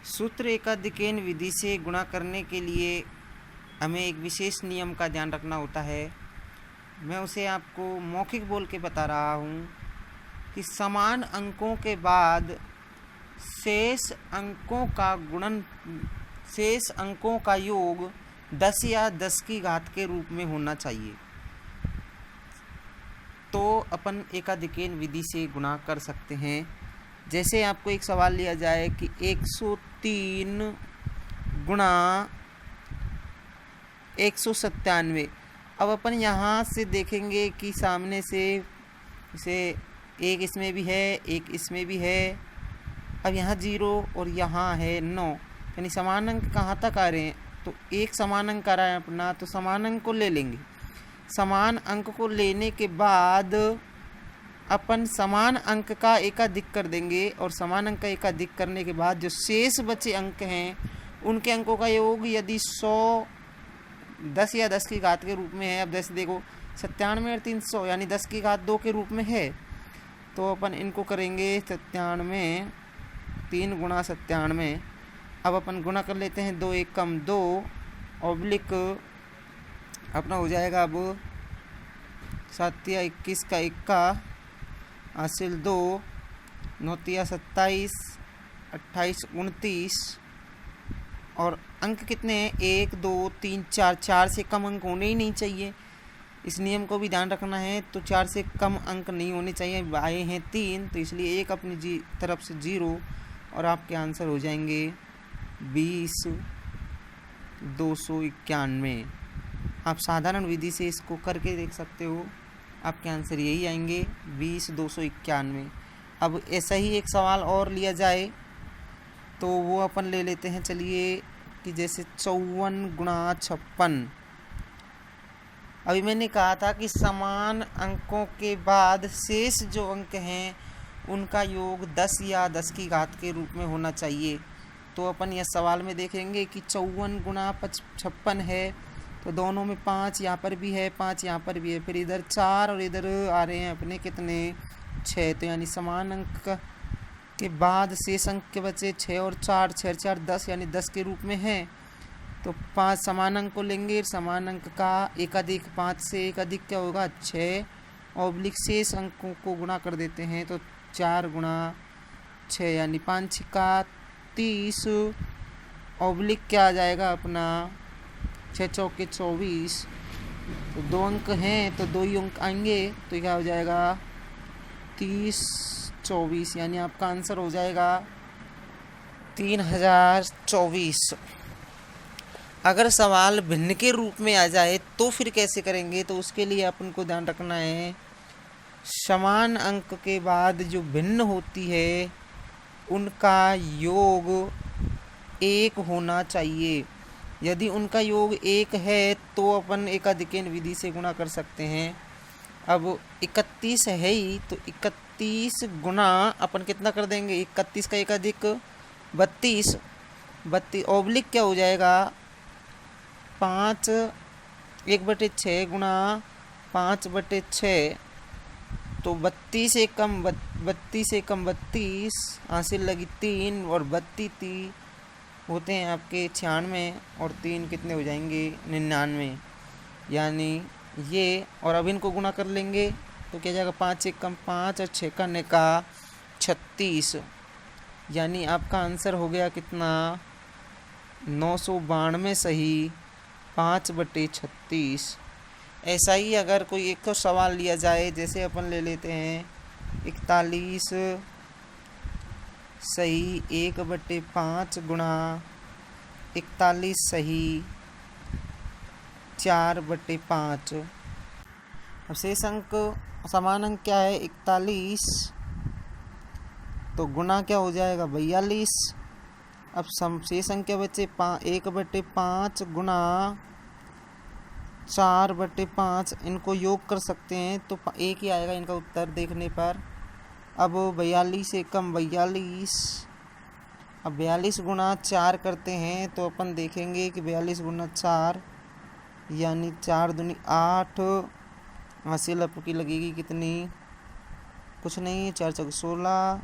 सूत्र एकाधिकेन विधि से गुणा करने के लिए हमें एक विशेष नियम का ध्यान रखना होता है। मैं उसे आपको मौखिक बोल के बता रहा हूँ कि समान अंकों के बाद शेष अंकों का योग 10 या 10 की घात के रूप में होना चाहिए, तो अपन एकाधिकेन विधि से गुणा कर सकते हैं। जैसे आपको एक सवाल लिया जाए कि 103 गुणा 197। अब अपन यहाँ से देखेंगे कि सामने से इसे एक इसमें भी है, एक इसमें भी है। अब यहाँ 0 और यहाँ है 9, यानी समान अंक कहाँ तक आ रहे हैं? तो एक समान अंक आ रहा है अपना, तो समान अंक को ले लेंगे। समान अंक को लेने के बाद अपन समान अंक का एकाधिक कर देंगे, और समान अंक का एकाधिक करने के बाद जो शेष बचे अंक हैं उनके अंकों का योग यदि 100 10 या 10 की घात के रूप में है। अब जैसे देखो 97 और 300 यानी 10 की घात 2 के रूप में है, तो अपन इनको करेंगे 97 3 गुणा 97। अब अपन गुणा कर लेते हैं, 2 1 कम 2 ऑब्लिक अपना हो जाएगा अब 7 या 21 का 1 का हासिल 2 9 या 27 28 29। और अंक कितने हैं? 1 2 3 4। 4 से कम अंक होने ही नहीं चाहिए, इस नियम को भी ध्यान रखना है। तो 4 से कम अंक नहीं होने चाहिए। आए हैं 3, तो इसलिए एक अपनी तरफ से 0, और आपके आंसर हो जाएंगे 20,291। आप साधारण विधि से इसको करके देख सकते हो, आपके आंसर यही आएंगे 20,291। अब ऐसा ही एक सवाल और लिया जाए तो वो अपन ले लेते हैं, चलिए, कि जैसे 54 गुणा 56। अभी मैंने कहा था कि समान अंकों के बाद शेष जो अंक हैं उनका योग 10 या 10 की घात के रूप में होना चाहिए। तो अपन यह सवाल में देखेंगे कि 54 गुणा 56 है, तो दोनों में 5 यहाँ पर भी है, 5 यहाँ पर भी है, फिर इधर 4 और इधर आ रहे हैं अपने कितने 6। तो यानी समान अंक के बाद शेष अंक के बचे 6 और 4, 6 4 10 यानी 10 के रूप में है। तो 5 समान अंक को लेंगे, समान अंक का एकाधिक 5 से एकाधिक क्या होगा 6 ऑब्लिक शेष अंकों को गुणा कर देते हैं। तो 4 गुणा 6 यानी 5 6 का 30 ऑब्लिक क्या आ जाएगा अपना 6 चौके 24। तो 2 अंक हैं तो 2 ही अंक आएंगे, तो क्या हो जाएगा 30 24, यानी आपका आंसर हो जाएगा 3024। अगर सवाल भिन्न के रूप में आ जाए तो फिर कैसे करेंगे? तो उसके लिए अपन को ध्यान रखना है, समान अंक के बाद जो भिन्न होती है उनका योग 1 होना चाहिए। यदि उनका योग 1 है तो अपन एकाधिकेन विधि से गुणा कर सकते हैं। अब 31 है ही, तो 31 गुणा अपन कितना कर देंगे, 31 का एकाधिक 32 ऑब्लिक क्या हो जाएगा 5 1/6 गुणा 5/6। तो 32 से कम 32 हासिल लगी 3, और 32 होते हैं आपके 96, और 3 कितने हो जाएंगे 99, यानी ये। और अब इनको गुणा कर लेंगे तो क्या जाएगा 5 से कम 5 और 6 का निका 36, यानी आपका आंसर हो गया कितना 992 सही 5/36। ऐसा ही अगर कोई एक और सवाल लिया जाए, जैसे अपन ले लेते हैं 41 सही 1/5 गुणा 41 सही 4/5। अब शेष अंक समान अंक क्या है 41, तो गुणा क्या हो जाएगा 42। अब शेष अंक क्या बचे 1/5 गुणा 4/5, इनको योग कर सकते हैं तो 1 ही आएगा इनका उत्तर देखने पर। अब 42 से कम 42, अब 42 गुणा 4 करते हैं तो अपन देखेंगे कि 42 गुणा 4 यानी 4 दूनी 8, हासिल आपकी लगेगी कितनी, कुछ नहीं, 4 चौके 16।